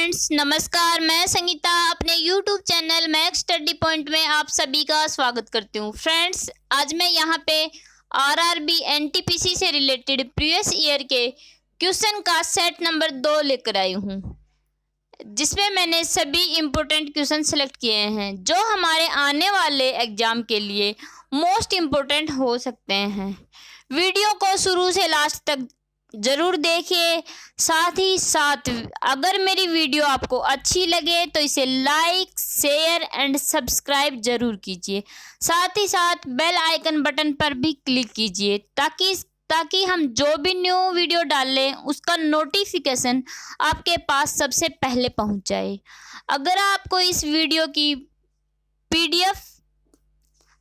Friends, नमस्कार। मैं संगीता अपने YouTube channel max study point में आप सभी का स्वागत करती हूँ। फ्रेंड्स, आज मैं यहाँ पे आरआरबी एनटीपीसी से रिलेटेड प्रीवियस ईयर के क्वेश्चन का सेट नंबर 2 लेकर आई हूँ, जिसमें मैंने सभी इम्पोर्टेंट क्वेश्चन सेलेक्ट किए हैं जो हमारे आने वाले एग्जाम के लिए मोस्ट इम्पोर्टेंट हो सकते हैं। वीडियो को शुरू से लास्ट तक ज़रूर देखिए। साथ ही साथ अगर मेरी वीडियो आपको अच्छी लगे तो इसे लाइक, शेयर एंड सब्सक्राइब ज़रूर कीजिए। साथ ही साथ बेल आइकन बटन पर भी क्लिक कीजिए ताकि हम जो भी न्यू वीडियो डालें उसका नोटिफिकेशन आपके पास सबसे पहले पहुंच जाए। अगर आपको इस वीडियो की PDF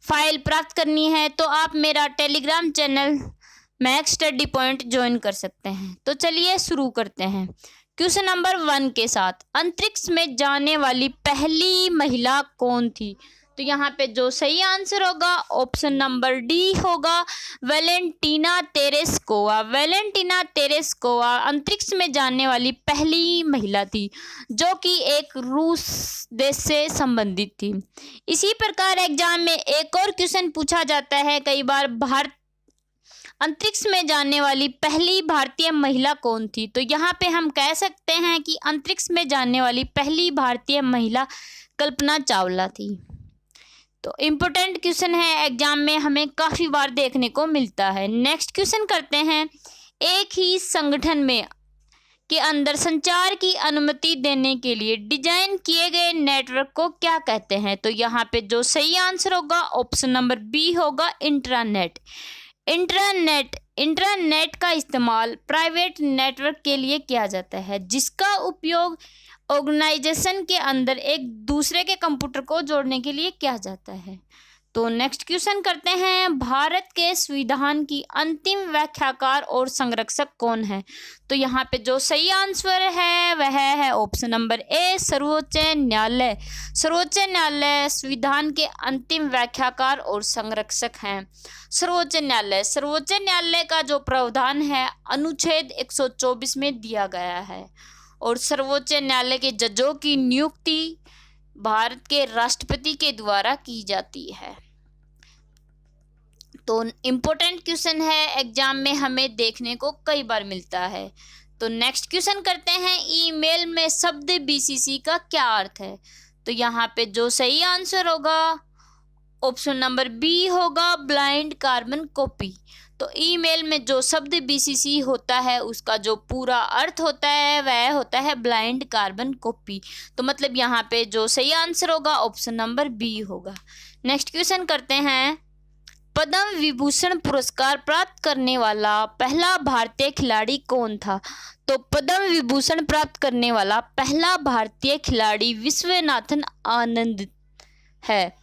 फाइल प्राप्त करनी है तो आप मेरा Telegram channel max study point join कर सकते हैं। तो चलिए शुरू करते हैं क्वेश्चन नंबर 1 के साथ। अंतरिक्ष में जाने वाली पहली महिला कौन थी? तो यहाँ पे जो सही आंसर होगा ऑप्शन नंबर डी होगा, वैलेंटीना तेरेस्कोवा। वैलेंटीना तेरेस्कोवा अंतरिक्ष में जाने वाली पहली महिला थी जो कि एक रूस देश से संबंधित थी। इसी प्रकार एग्जाम में एक और क्वेश्चन पूछा जाता है कई बार, अंतरिक्ष में जाने वाली पहली भारतीय महिला कौन थी? तो यहाँ पे हम कह सकते हैं कि अंतरिक्ष में जाने वाली पहली भारतीय महिला कल्पना चावला थी। तो इम्पोर्टेंट क्वेश्चन है, एग्जाम में हमें काफ़ी बार देखने को मिलता है। नेक्स्ट क्वेश्चन करते हैं, एक ही संगठन में के अंदर संचार की अनुमति देने के लिए डिजाइन किए गए नेटवर्क को क्या कहते हैं? तो यहाँ पे जो सही आंसर होगा ऑप्शन नंबर बी होगा, इंट्रानेट। इंट्रानेट का इस्तेमाल प्राइवेट नेटवर्क के लिए किया जाता है, जिसका उपयोग ऑर्गेनाइजेशन के अंदर एक दूसरे के कंप्यूटर को जोड़ने के लिए किया जाता है। तो नेक्स्ट क्वेश्चन करते हैं, भारत के संविधान की अंतिम व्याख्याकार और संरक्षक कौन है? तो यहाँ पे जो सही आंसर है वह है ऑप्शन नंबर ए, सर्वोच्च न्यायालय। सर्वोच्च न्यायालय संविधान के अंतिम व्याख्याकार और संरक्षक हैं। सर्वोच्च न्यायालय का जो प्रावधान है अनुच्छेद 124 में दिया गया है और सर्वोच्च न्यायालय के जजों की नियुक्ति भारत के राष्ट्रपति के द्वारा की जाती है। तो इम्पोर्टेंट क्वेश्चन है, एग्जाम में हमें देखने को कई बार मिलता है। तो नेक्स्ट क्वेश्चन करते हैं, ईमेल में शब्द BCC का क्या अर्थ है? तो यहाँ पे जो सही आंसर होगा ऑप्शन नंबर बी होगा, ब्लाइंड कार्बन कॉपी। तो ईमेल में जो शब्द BCC होता है उसका जो पूरा अर्थ होता है वह होता है ब्लाइंड कार्बन कॉपी। तो मतलब यहाँ पे जो सही आंसर होगा ऑप्शन नंबर बी होगा। नेक्स्ट क्वेश्चन करते हैं, पद्म विभूषण पुरस्कार प्राप्त करने वाला पहला भारतीय खिलाड़ी कौन था? तो पद्म विभूषण प्राप्त करने वाला पहला भारतीय खिलाड़ी विश्वनाथन आनंद है।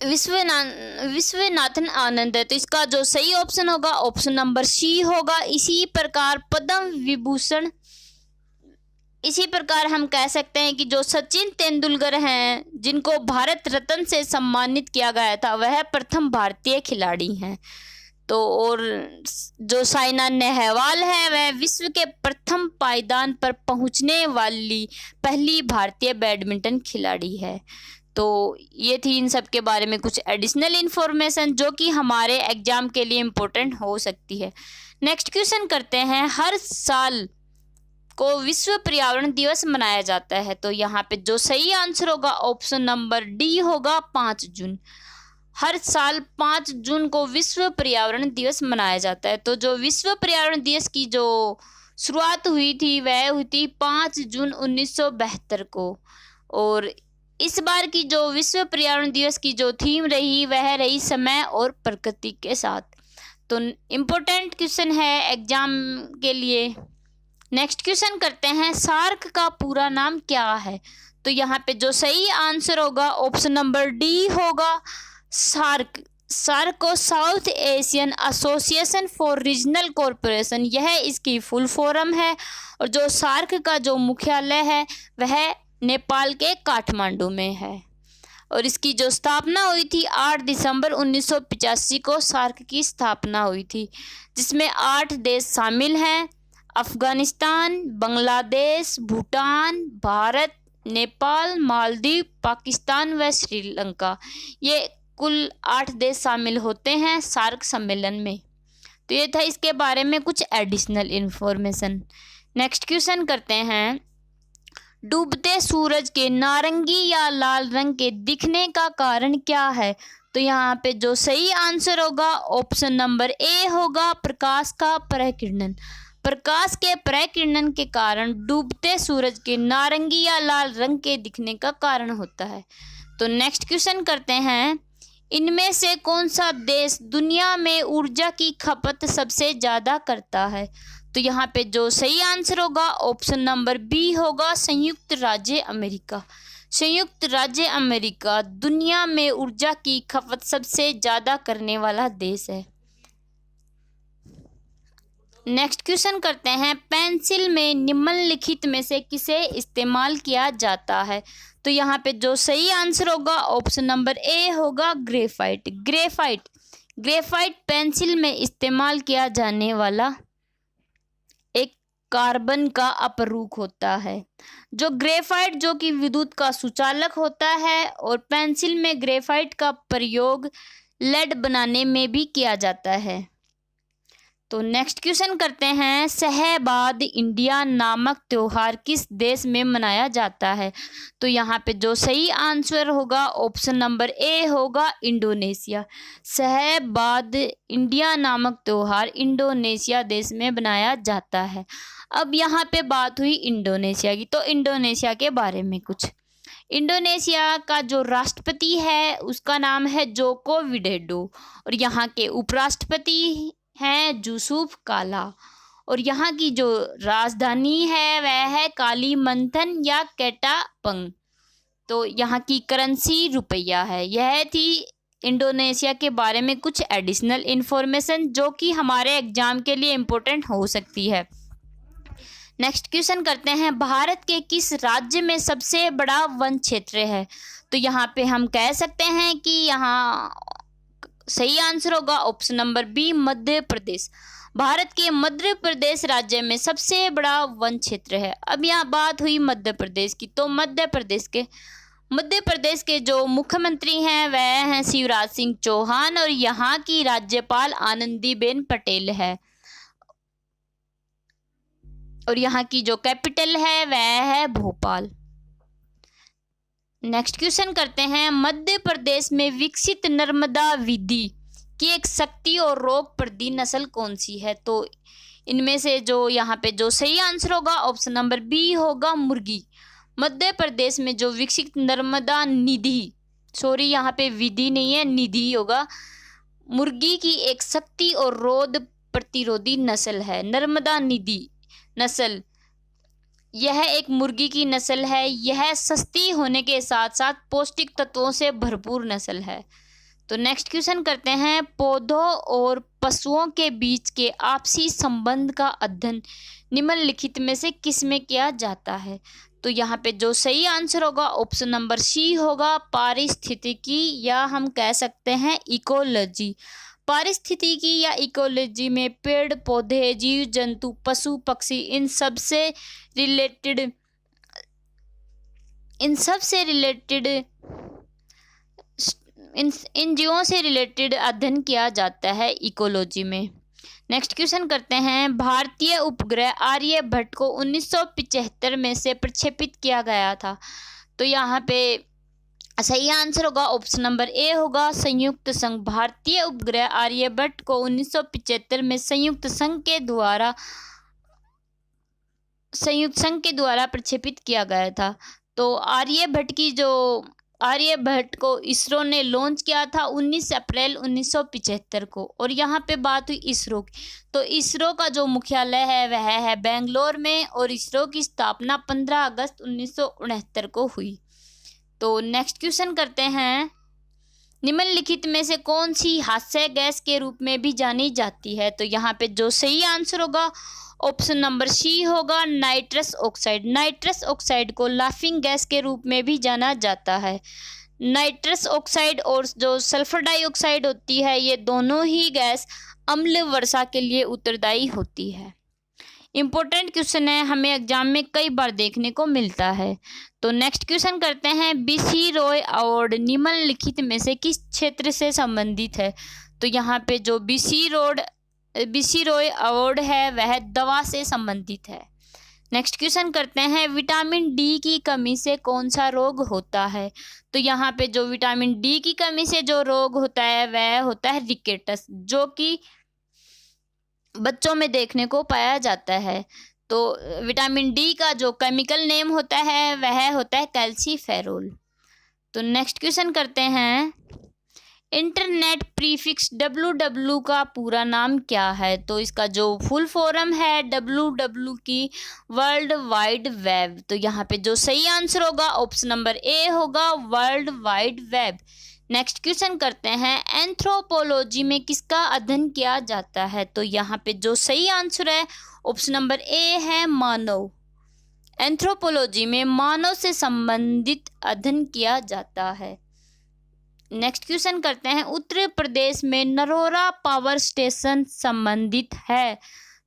विश्वनाथन आनंद है। तो इसका जो सही ऑप्शन होगा ऑप्शन नंबर सी होगा। इसी प्रकार हम कह सकते हैं कि जो सचिन तेंदुलकर हैं, जिनको भारत रत्न से सम्मानित किया गया था, वह प्रथम भारतीय खिलाड़ी हैं। तो और जो साइना नेहवाल है वह विश्व के प्रथम पायदान पर पहुंचने वाली पहली भारतीय बैडमिंटन खिलाड़ी है। तो ये थी इन सब के बारे में कुछ एडिशनल इन्फॉर्मेशन जो कि हमारे एग्जाम के लिए इम्पोर्टेंट हो सकती है। नेक्स्ट क्वेश्चन करते हैं, हर साल को विश्व पर्यावरण दिवस मनाया जाता है। तो यहाँ पे जो सही आंसर होगा ऑप्शन नंबर डी होगा, 5 जून। हर साल 5 जून को विश्व पर्यावरण दिवस मनाया जाता है। तो जो विश्व पर्यावरण दिवस की जो शुरुआत हुई थी वह हुई थी 5 जून 1972 को, और इस बार की जो विश्व पर्यावरण दिवस की जो थीम रही वह रही समय और प्रकृति के साथ। तो इम्पोर्टेंट क्वेश्चन है एग्जाम के लिए। नेक्स्ट क्वेश्चन करते हैं, सार्क का पूरा नाम क्या है? तो यहाँ पे जो सही आंसर होगा ऑप्शन नंबर डी होगा, सार्क को south Asian association for regional cooperation, यह इसकी फुल फॉर्म है। और जो सार्क का जो मुख्यालय है वह नेपाल के काठमांडू में है और इसकी जो स्थापना हुई थी 8 दिसंबर 1985 को सार्क की स्थापना हुई थी, जिसमें 8 देश शामिल हैं। अफगानिस्तान, बांग्लादेश, भूटान, भारत, नेपाल, मालदीव, पाकिस्तान व श्रीलंका। ये कुल 8 देश शामिल होते हैं सार्क सम्मेलन में। तो ये था इसके बारे में कुछ एडिशनल इन्फॉर्मेशन। नेक्स्ट क्वेश्चन करते हैं, डूबते सूरज के नारंगी या लाल रंग के दिखने का कारण क्या है? तो यहाँ पे जो सही आंसर होगा ऑप्शन नंबर ए होगा, प्रकाश का प्रकिरणन। प्रकाश के प्रकिरणन के कारण डूबते सूरज के नारंगी या लाल रंग के दिखने का कारण होता है। तो नेक्स्ट क्वेश्चन करते हैं, इनमें से कौन सा देश दुनिया में ऊर्जा की खपत सबसे ज़्यादा करता है? तो यहाँ पे जो सही आंसर होगा ऑप्शन नंबर बी होगा, संयुक्त राज्य अमेरिका। संयुक्त राज्य अमेरिका दुनिया में ऊर्जा की खपत सबसे ज़्यादा करने वाला देश है। नेक्स्ट क्वेश्चन करते हैं, पेंसिल में निम्नलिखित में से किसे इस्तेमाल किया जाता है? तो यहाँ पे जो सही आंसर होगा ऑप्शन नंबर ए होगा, ग्रेफाइट। ग्रेफाइट पेंसिल में इस्तेमाल किया जाने वाला एक कार्बन का अपरूप होता है। जो ग्रेफाइट जो कि विद्युत का सुचालक होता है, और पेंसिल में ग्रेफाइट का प्रयोग लेड बनाने में भी किया जाता है। तो नेक्स्ट क्वेश्चन करते हैं, शहबाद इंडिया नामक त्यौहार किस देश में मनाया जाता है? तो यहाँ पे जो सही आंसर होगा ऑप्शन नंबर ए होगा, इंडोनेशिया। शहबाद इंडिया नामक त्यौहार इंडोनेशिया देश में मनाया जाता है। अब यहाँ पे बात हुई इंडोनेशिया की, तो इंडोनेशिया के बारे में कुछ। इंडोनेशिया का जो राष्ट्रपति है उसका नाम है जोको विडोडो, और यहाँ के उपराष्ट्रपति हैं यूसुफ काला, और यहाँ की जो राजधानी है वह है कालीमंथन या केटापंग। तो यहाँ की करेंसी रुपया है। यह थी इंडोनेशिया के बारे में कुछ एडिशनल इन्फॉर्मेशन जो कि हमारे एग्जाम के लिए इम्पोर्टेंट हो सकती है। नेक्स्ट क्वेश्चन करते हैं, भारत के किस राज्य में सबसे बड़ा वन क्षेत्र है? तो यहाँ पे हम कह सकते हैं कि यहाँ सही आंसर होगा option number B, Madhya Pradesh. Bharat के मध्य प्रदेश राज्य में सबसे बड़ा वन क्षेत्र है। अब यहाँ बात हुई मध्य प्रदेश की, तो मध्य प्रदेश के जो मुख्यमंत्री हैं वह हैं शिवराज सिंह चौहान, और यहाँ की राज्यपाल आनंदीबेन पटेल है, और यहाँ की जो कैपिटल है वह है भोपाल। नेक्स्ट क्वेश्चन करते हैं, मध्य प्रदेश में विकसित नर्मदा विधि की एक शक्ति और रोग प्रति नस्ल कौन सी है? तो इनमें से जो यहाँ पे जो सही आंसर होगा ऑप्शन नंबर बी होगा, मुर्गी। मध्य प्रदेश में जो विकसित नर्मदा निधि, सॉरी यहाँ पे विधि नहीं है, निधि होगा, मुर्गी की एक शक्ति और रोग प्रतिरोधी नस्ल है नर्मदा निधि नस्ल। यह एक मुर्गी की नस्ल है। यह सस्ती होने के साथ साथ पौष्टिक तत्वों से भरपूर नस्ल है। तो नेक्स्ट क्वेश्चन करते हैं, पौधों और पशुओं के बीच के आपसी संबंध का अध्ययन निम्नलिखित में से किस में किया जाता है? तो यहाँ पे जो सही आंसर होगा ऑप्शन नंबर सी होगा, पारिस्थितिकी, या हम कह सकते हैं इकोलॉजी। पारिस्थितिकी या इकोलॉजी में पेड़ पौधे, जीव जंतु, पशु पक्षी, इन सब से इन जीवों से रिलेटेड अध्ययन किया जाता है इकोलॉजी में। नेक्स्ट क्वेश्चन करते हैं, भारतीय उपग्रह आर्यभट्ट को 1975 में से प्रक्षेपित किया गया था। तो यहाँ पे सही आंसर होगा ऑप्शन नंबर ए होगा, संयुक्त संघ। भारतीय उपग्रह आर्यभट्ट को 1975 में संयुक्त संघ के द्वारा प्रक्षेपित किया गया था। तो आर्यभट्ट को इसरो ने लॉन्च किया था 19 अप्रैल 1975 को। और यहाँ पे बात हुई इसरो की, तो इसरो का जो मुख्यालय है वह है बेंगलोर में, और इसरो की स्थापना 15 अगस्त 1969 को हुई। तो नेक्स्ट क्वेश्चन करते हैं, निम्नलिखित में से कौन सी हास्य गैस के रूप में भी जानी जाती है? तो यहाँ पे जो सही आंसर होगा ऑप्शन नंबर सी होगा, नाइट्रस ऑक्साइड। नाइट्रस ऑक्साइड को लाफिंग गैस के रूप में भी जाना जाता है। नाइट्रस ऑक्साइड और जो सल्फर डाइऑक्साइड होती है, ये दोनों ही गैस अम्ल वर्षा के लिए उत्तरदायी होती है। इम्पोर्टेंट क्वेश्चन है, हमें एग्जाम में कई बार देखने को मिलता है। तो नेक्स्ट क्वेश्चन करते हैं, बीसी रॉय अवार्ड निम्नलिखित में से किस क्षेत्र से संबंधित है? तो यहाँ पे जो बीसी रॉय अवार्ड है वह दवा से संबंधित है। नेक्स्ट क्वेश्चन करते हैं, विटामिन डी की कमी से कौन सा रोग होता है? तो यहाँ पे जो विटामिन डी की कमी से जो रोग होता है वह होता है रिकेटस, जो कि बच्चों में देखने को पाया जाता है। तो विटामिन डी का जो केमिकल नेम होता है वह होता है कैल्सीफेरोल। तो नेक्स्ट क्वेश्चन करते हैं, इंटरनेट प्रीफिक्स www का पूरा नाम क्या है? तो इसका जो फुल फॉर्म है www की वर्ल्ड वाइड वेब। तो यहाँ पे जो सही आंसर होगा ऑप्शन नंबर ए होगा world wide web. Next question करते हैं, एंथ्रोपोलॉजी में किसका अध्ययन किया जाता है? तो यहाँ पे जो सही आंसर है ऑप्शन नंबर ए है मानव। एंथ्रोपोलॉजी में मानव से संबंधित अध्ययन किया जाता है। नेक्स्ट क्वेश्चन करते हैं, उत्तर प्रदेश में नरोरा पावर स्टेशन संबंधित है?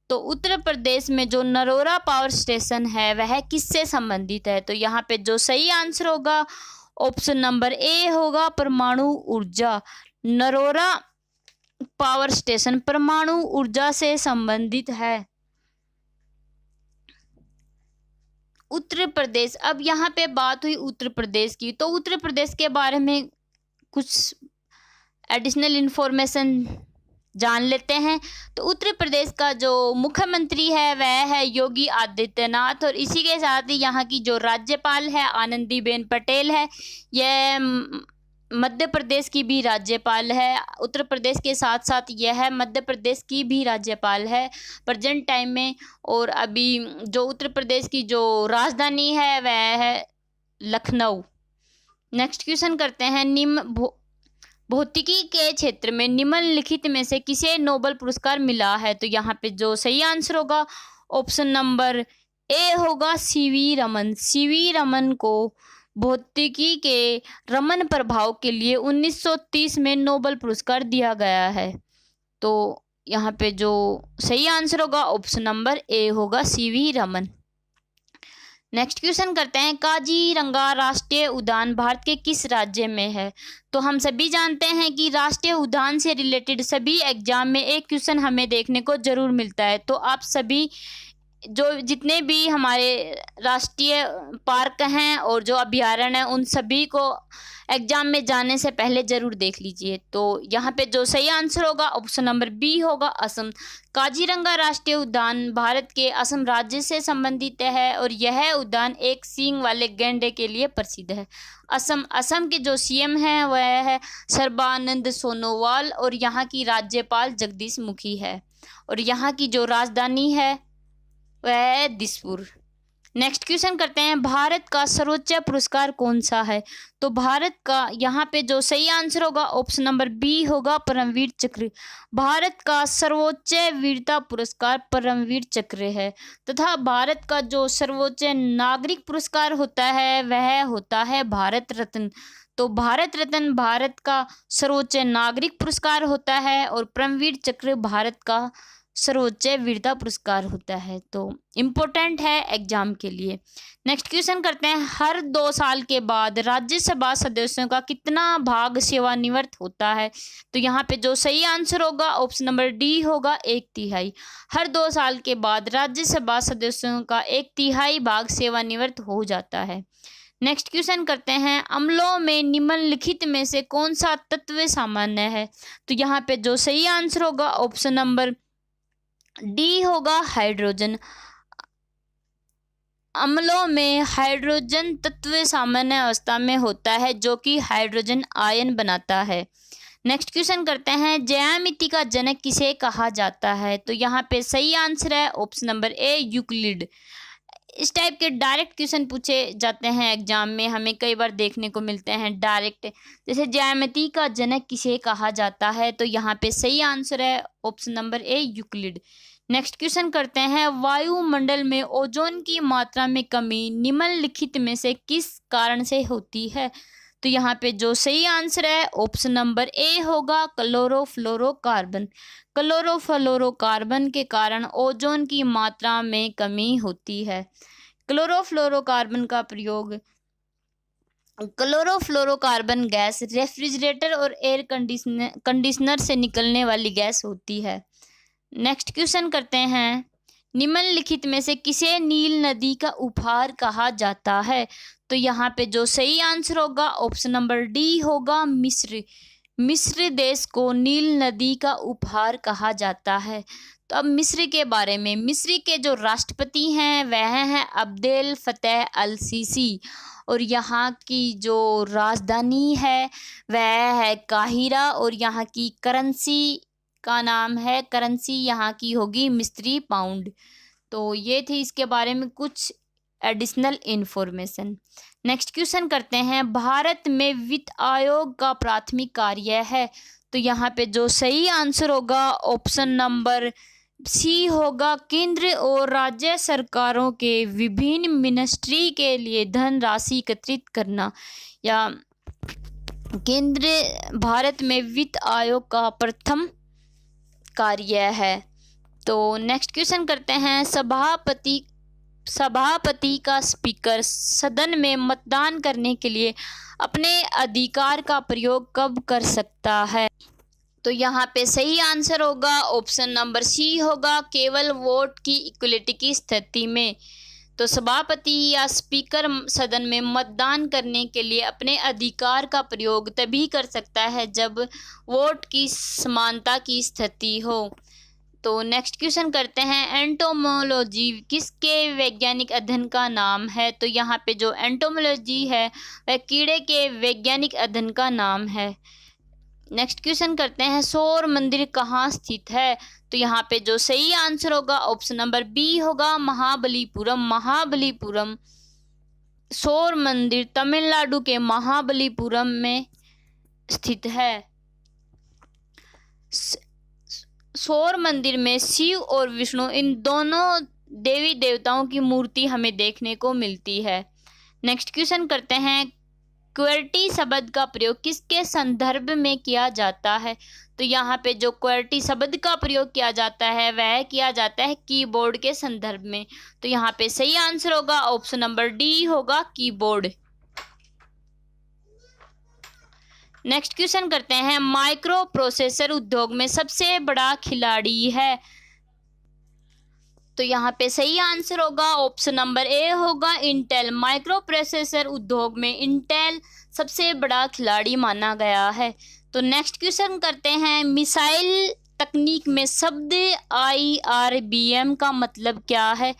तो उत्तर प्रदेश में जो नरोरा पावर स्टेशन है वह किससे संबंधित है? तो यहाँ पे जो सही आंसर होगा ऑप्शन नंबर ए होगा परमाणु ऊर्जा। नरोरा पावर स्टेशन परमाणु ऊर्जा से संबंधित है। उत्तर प्रदेश, अब यहाँ पे बात हुई उत्तर प्रदेश की, तो उत्तर प्रदेश के बारे में कुछ एडिशनल इंफॉर्मेशन जान लेते हैं। तो उत्तर प्रदेश का जो मुख्यमंत्री है वह है योगी आदित्यनाथ, और इसी के साथ ही यहाँ की जो राज्यपाल है आनंदीबेन पटेल है। यह मध्य प्रदेश की भी राज्यपाल है। उत्तर प्रदेश के साथ साथ यह मध्य प्रदेश की भी राज्यपाल है प्रेजेंट टाइम में। और अभी जो उत्तर प्रदेश की जो राजधानी है वह है लखनऊ। नेक्स्ट क्वेश्चन करते हैं, भौतिकी के क्षेत्र में निम्नलिखित में से किसे नोबेल पुरस्कार मिला है? तो यहाँ पे जो सही आंसर होगा ऑप्शन नंबर ए होगा सीवी रमन। सीवी रमन को भौतिकी के रमन प्रभाव के लिए 1930 में नोबेल पुरस्कार दिया गया है। तो यहाँ पे जो सही आंसर होगा ऑप्शन नंबर ए होगा सीवी रमन। नेक्स्ट क्वेश्चन करते हैं, काजीरंगा राष्ट्रीय उद्यान भारत के किस राज्य में है? तो हम सभी जानते हैं कि राष्ट्रीय उद्यान से रिलेटेड सभी एग्जाम में एक क्वेश्चन हमें देखने को जरूर मिलता है। तो आप सभी जो जितने भी हमारे राष्ट्रीय पार्क हैं और जो अभयारण्य हैं उन सभी को एग्जाम में जाने से पहले ज़रूर देख लीजिए। तो यहाँ पे जो सही आंसर होगा ऑप्शन नंबर बी होगा असम। काजीरंगा राष्ट्रीय उद्यान भारत के असम राज्य से संबंधित है और यह उद्यान एक सींग वाले गैंडे के लिए प्रसिद्ध है। असम के जो सीएम हैं वह है सर्बानंद सोनोवाल और यहाँ की राज्यपाल जगदीश मुखी है और यहाँ की जो राजधानी है वह है दिसपुर। नेक्स्ट क्वेश्चन करते हैं, भारत का सर्वोच्च पुरस्कार कौन सा है? तो भारत का यहाँ पे जो सही आंसर होगा ऑप्शन नंबर बी होगा परमवीर चक्र। भारत का सर्वोच्च वीरता पुरस्कार परमवीर चक्र है तथा भारत का जो सर्वोच्च नागरिक पुरस्कार होता है वह होता है भारत रत्न। तो भारत रत्न भारत का सर्वोच्च नागरिक पुरस्कार होता है और परमवीर चक्र भारत का सर्वोच्च वीरता पुरस्कार होता है। तो इम्पोर्टेंट है एग्जाम के लिए। नेक्स्ट क्वेश्चन करते हैं, हर 2 साल के बाद राज्यसभा सदस्यों का कितना भाग सेवानिवृत्त होता है? तो यहाँ पे जो सही आंसर होगा ऑप्शन नंबर डी होगा 1/3। हर 2 साल के बाद राज्यसभा सदस्यों का 1/3 भाग सेवानिवृत्त हो जाता है। नेक्स्ट क्वेश्चन करते हैं, अम्लों में निम्नलिखित में से कौन सा तत्व सामान्य है? तो यहाँ पे जो सही आंसर होगा ऑप्शन नंबर डी होगा हाइड्रोजन। अम्लों में हाइड्रोजन तत्व सामान्य अवस्था में होता है जो कि हाइड्रोजन आयन बनाता है। नेक्स्ट क्वेश्चन करते हैं, ज्यामिति का जनक किसे कहा जाता है? तो यहाँ पे सही आंसर है ऑप्शन नंबर ए यूक्लिड। इस टाइप के डायरेक्ट क्वेश्चन पूछे जाते हैं एग्जाम में, हमें कई बार देखने को मिलते हैं डायरेक्ट। जैसे ज्यामिति का जनक किसे कहा जाता है? तो यहाँ पे सही आंसर है option number A Euclid. Next question करते हैं, वायुमंडल में ओजोन की मात्रा में कमी निम्नलिखित में से किस कारण से होती है? तो यहाँ पे जो सही आंसर है ऑप्शन नंबर ए होगा क्लोरोफ्लोरोकार्बन। क्लोरोफ्लोरोकार्बन के कारण ओजोन की मात्रा में कमी होती है। क्लोरोफ्लोरोकार्बन गैस रेफ्रिजरेटर और एयर कंडीशनर से निकलने वाली गैस होती है। नेक्स्ट क्वेश्चन करते हैं, निम्नलिखित में से किसे नील नदी का उपहार कहा जाता है? तो यहाँ पे जो सही आंसर होगा ऑप्शन नंबर डी होगा मिस्र। मिस्र देश को नील नदी का उपहार कहा जाता है। तो अब मिस्र के बारे में, मिस्र के जो राष्ट्रपति हैं वह हैं अब्देल फतेह अल सीसी और यहाँ की जो राजधानी है वह है काहिरा और यहाँ की करेंसी का नाम है, करेंसी यहाँ की होगी मिस्री पाउंड। तो ये थी इसके बारे में कुछ एडिशनल इन्फॉर्मेशन। नेक्स्ट क्वेश्चन करते हैं, भारत में वित्त आयोग का प्राथमिक कार्य है? तो यहाँ पे जो सही आंसर होगा ऑप्शन नंबर सी होगा केंद्र और राज्य सरकारों के विभिन्न मिनिस्ट्री के लिए धनराशि एकत्रित करना। या केंद्र भारत में वित्त आयोग का प्रथम कार्य है। तो नेक्स्ट क्वेश्चन करते हैं, सभापति का स्पीकर सदन में मतदान करने के लिए अपने अधिकार का प्रयोग कब कर सकता है? तो यहाँ पे सही आंसर होगा ऑप्शन नंबर सी होगा केवल वोट की इक्वलिटी की स्थिति में। तो सभापति या स्पीकर सदन में मतदान करने के लिए अपने अधिकार का प्रयोग तभी कर सकता है जब वोट की समानता की स्थिति हो। तो नेक्स्ट क्वेश्चन करते हैं, एंटोमोलॉजी किसके वैज्ञानिक अध्ययन का नाम है? तो यहाँ पे जो एंटोमोलॉजी है वह कीड़े के वैज्ञानिक अध्ययन का नाम है। नेक्स्ट क्वेश्चन करते हैं, सौर मंदिर कहाँ स्थित है? तो यहाँ पे जो सही आंसर होगा ऑप्शन नंबर बी होगा महाबलीपुरम। महाबलीपुरम सौर मंदिर तमिलनाडु के महाबलीपुरम में स्थित है। सौर मंदिर में शिव और विष्णु इन दोनों देवी देवताओं की मूर्ति हमें देखने को मिलती है। नेक्स्ट क्वेश्चन करते हैं, क्वेर्टी शब्द का प्रयोग किसके संदर्भ में किया जाता है? तो यहाँ पे जो क्वेर्टी शब्द का प्रयोग किया जाता है वह किया जाता है कीबोर्ड के संदर्भ में। तो यहाँ पे सही आंसर होगा ऑप्शन नंबर डी होगा कीबोर्ड। नेक्स्ट क्वेश्चन करते हैं, माइक्रो प्रोसेसर उद्योग में सबसे बड़ा खिलाड़ी है? तो यहाँ पे सही आंसर होगा ऑप्शन नंबर ए होगा इंटेल। माइक्रो प्रोसेसर उद्योग में इंटेल सबसे बड़ा खिलाड़ी माना गया है। तो नेक्स्ट क्वेश्चन करते हैं, मिसाइल तकनीक में शब्द IRBM का मतलब क्या है?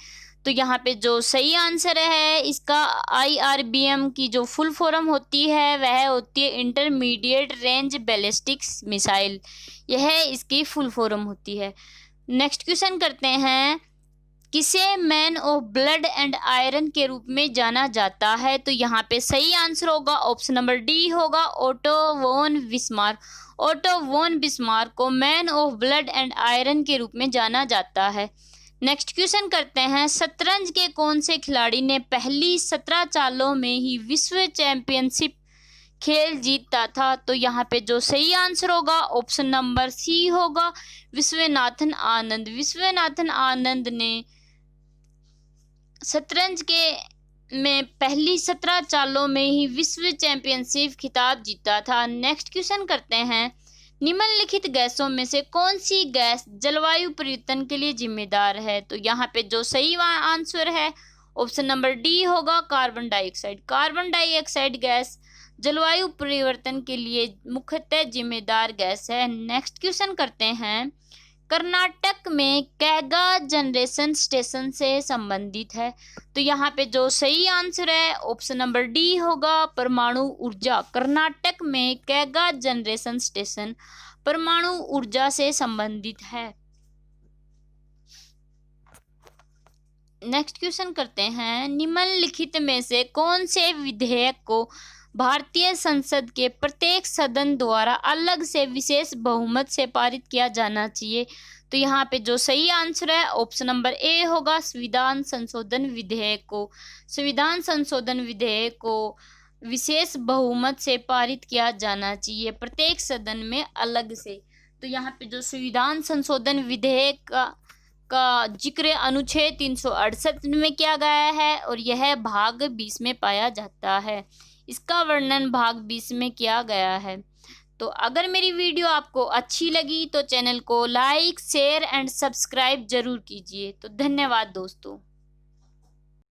तो यहाँ पे जो सही आंसर है इसका IRBM की जो फुल फॉर्म होती है वह होती है इंटरमीडिएट रेंज बैलिस्टिक्स मिसाइल, यह इसकी फुल फॉर्म होती है। नेक्स्ट क्वेश्चन करते हैं, किसे man of blood and iron के रूप में जाना जाता है? तो यहाँ पे सही आंसर होगा ऑप्शन नंबर डी होगा Otto von Bismarck. Otto von Bismarck को man of blood and iron के रूप में जाना जाता है। नेक्स्ट क्वेश्चन करते हैं, शतरंज के कौन से खिलाड़ी ने पहली 17 चालों में ही विश्व चैंपियनशिप खेल जीता था? तो यहाँ पे जो सही आंसर होगा ऑप्शन नंबर सी होगा विश्वनाथन आनंद। विश्वनाथन आनंद ने शतरंज के में पहली 17 चालों में ही विश्व चैंपियनशिप खिताब जीता था। नेक्स्ट क्वेश्चन करते हैं, निम्नलिखित गैसों में से कौन सी गैस जलवायु परिवर्तन के लिए जिम्मेदार है? तो यहाँ पे जो सही आंसर है ऑप्शन नंबर डी होगा carbon dioxide. Carbon dioxide gas जलवायु परिवर्तन के लिए मुख्यतः जिम्मेदार गैस है। नेक्स्ट क्वेश्चन करते हैं, कर्नाटक में कैगा जनरेशन स्टेशन से संबंधित है? तो यहाँ पे जो सही आंसर है ऑप्शन नंबर डी होगा परमाणु ऊर्जा। कर्नाटक में कैगा जनरेशन स्टेशन परमाणु ऊर्जा से संबंधित है। नेक्स्ट क्वेश्चन करते हैं, निम्नलिखित में से कौन से विधेयक को भारतीय संसद के प्रत्येक सदन द्वारा अलग से विशेष बहुमत से पारित किया जाना चाहिए? तो यहाँ पे जो सही आंसर है ऑप्शन नंबर ए होगा संविधान संशोधन विधेयक को। संविधान संशोधन विधेयक को विशेष बहुमत से पारित किया जाना चाहिए, प्रत्येक सदन में अलग से। तो यहाँ पे जो संविधान संशोधन विधेयक का जिक्र अनुच्छेद 368 में किया गया है और यह भाग 20 में पाया जाता है। इसका वर्णन भाग 20 में किया गया है। तो अगर मेरी वीडियो आपको अच्छी लगी तो चैनल को लाइक, शेयर एंड सब्सक्राइब जरूर कीजिए। तो धन्यवाद दोस्तों।